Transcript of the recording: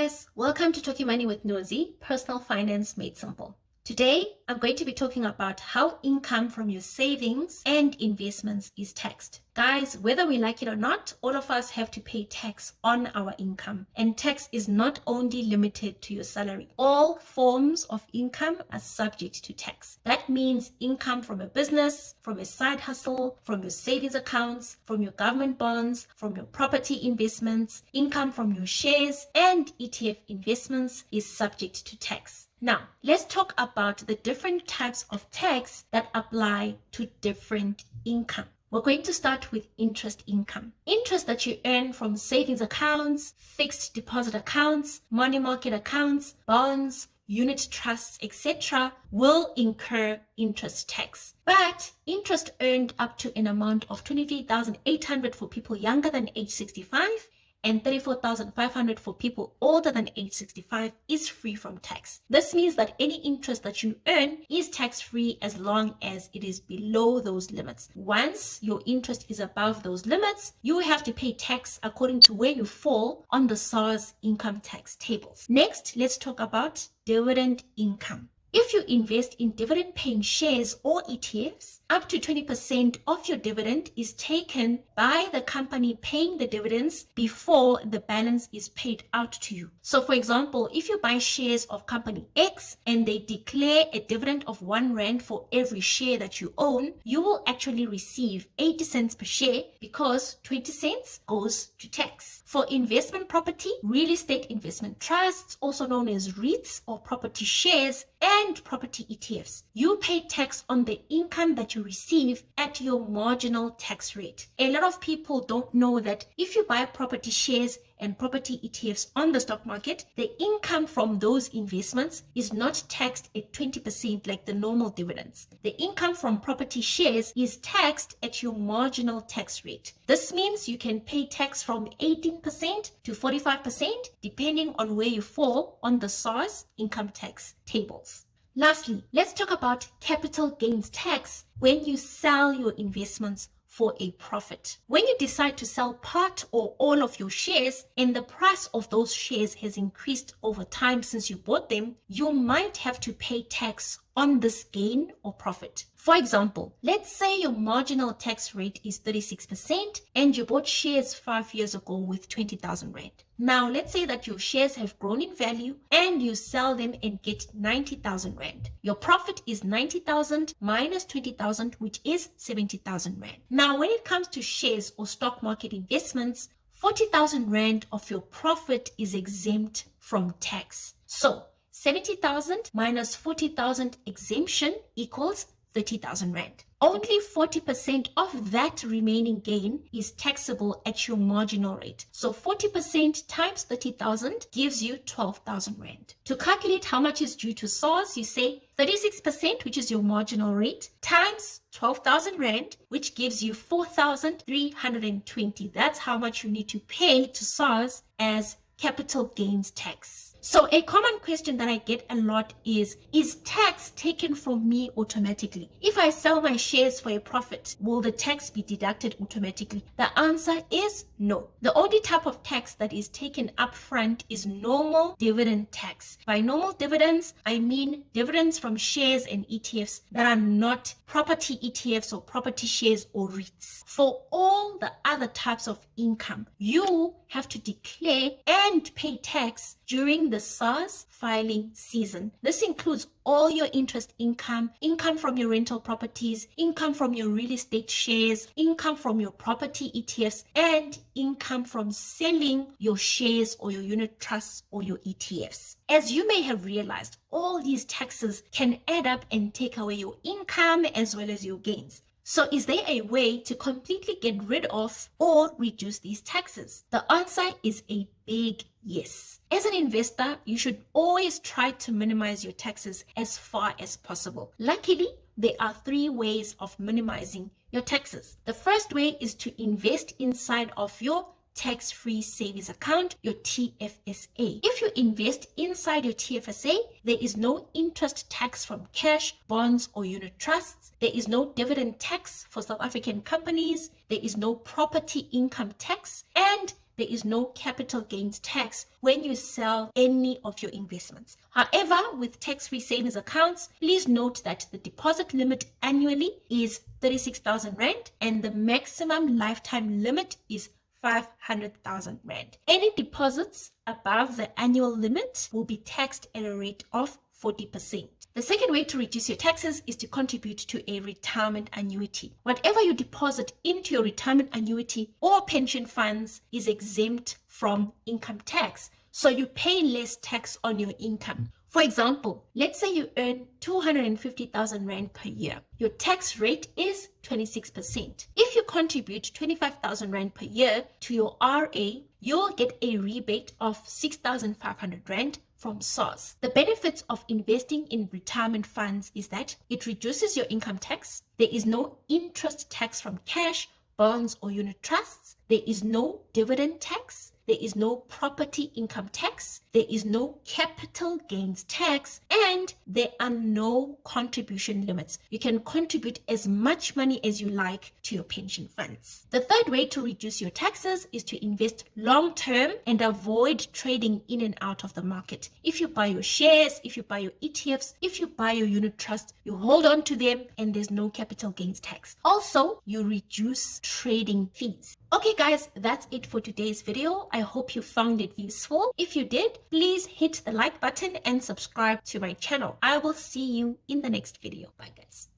guys, welcome to Talking Money with Nosy, personal finance made simple. Today, I'm going to be talking about how income from your savings and investments is taxed. Guys, whether we like it or not, all of us have to pay tax on our income. And tax is not only limited to your salary. All forms of income are subject to tax. That means income from a business, from a side hustle, from your savings accounts, from your government bonds, from your property investments, income from your shares and ETF investments is subject to tax. Now, let's talk about the different types of tax that apply to different income. We're going to start with interest income. Interest that you earn from savings accounts, fixed deposit accounts, money market accounts, bonds, unit trusts, etc. will incur interest tax. But interest earned up to an amount of 23,800 for people younger than age 65 and 34,500 for people older than age 65 is free from tax. This means that any interest that you earn is tax-free as long as it is below those limits. Once your interest is above those limits, you have to pay tax according to where you fall on the SARS income tax tables. Next, let's talk about dividend income. If you invest in dividend-paying shares or ETFs, up to 20% of your dividend is taken by the company paying the dividends before the balance is paid out to you. So for example, if you buy shares of company X and they declare a dividend of 1 Rand for every share that you own, you will actually receive 80 cents per share because 20 cents goes to tax. For investment property, real estate investment trusts, also known as REITs or property shares, and property ETFs, you pay tax on the income that you receive at your marginal tax rate. A lot of people don't know that if you buy property shares and property ETFs on the stock market, the income from those investments is not taxed at 20% like the normal dividends. The income from property shares is taxed at your marginal tax rate. This means you can pay tax from 18% to 45% depending on where you fall on the SARS income tax tables. Lastly, let's talk about capital gains tax when you sell your investments for a profit. When you decide to sell part or all of your shares and the price of those shares has increased over time since you bought them, you might have to pay tax on this gain or profit. For example, let's say your marginal tax rate is 36% and you bought shares 5 years ago with 20,000 Rand. Now, let's say that your shares have grown in value and you sell them and get 90,000 Rand. Your profit is 90,000 minus 20,000, which is 70,000 Rand. Now, when it comes to shares or stock market investments, 40,000 Rand of your profit is exempt from tax. So, 70,000 minus 40,000 exemption equals 30,000 Rand. Only 40% of that remaining gain is taxable at your marginal rate. So 40% times 30,000 gives you 12,000 Rand. To calculate how much is due to SARS, you say 36%, which is your marginal rate, times 12,000 Rand, which gives you 4,320. That's how much you need to pay to SARS as capital gains tax. So a common question that I get a lot is tax taken from me automatically? If I sell my shares for a profit, will the tax be deducted automatically? The answer is no. The only type of tax that is taken up front is normal dividend tax. By normal dividends, I mean dividends from shares and ETFs that are not property ETFs or property shares or REITs. For all the other types of income, you have to declare and pay tax during the SARS filing season. This includes all your interest income, income from your rental properties, income from your real estate shares, income from your property ETFs, and income from selling your shares or your unit trusts or your ETFs. As you may have realized, all these taxes can add up and take away your income as well as your gains. So is there a way to completely get rid of or reduce these taxes? The answer is a big yes. As an investor, you should always try to minimize your taxes as far as possible. Luckily, there are 3 ways of minimizing your taxes. The first way is to invest inside of your tax-free savings account, your TFSA. If you invest inside your TFSA, there is no interest tax from cash, bonds, or unit trusts. There is no dividend tax for South African companies. There is no property income tax, and there is no capital gains tax when you sell any of your investments. However, with tax-free savings accounts, please note that the deposit limit annually is 36,000 Rand and the maximum lifetime limit is 500,000 Rand. Any deposits above the annual limit will be taxed at a rate of 40%. The second way to reduce your taxes is to contribute to a retirement annuity. Whatever you deposit into your retirement annuity or pension funds is exempt from income tax, so you pay less tax on your income. For example, let's say you earn 250,000 Rand per year. Your tax rate is 26%. If you contribute 25,000 Rand per year to your RA, you'll get a rebate of 6,500 Rand from SARS. The benefits of investing in retirement funds is that it reduces your income tax. There is no interest tax from cash, bonds, or unit trusts. There is no dividend tax. There is no property income tax. There is no capital gains tax, and there are no contribution limits. You can contribute as much money as you like to your pension funds. The third way to reduce your taxes is to invest long term and avoid trading in and out of the market. If you buy your shares, if you buy your ETFs, if you buy your unit trust, you hold on to them and there's no capital gains tax. Also, you reduce trading fees. Okay guys, that's it for today's video. I hope you found it useful. If you did, please hit the like button and subscribe to my channel. I will see you in the next video. Bye guys.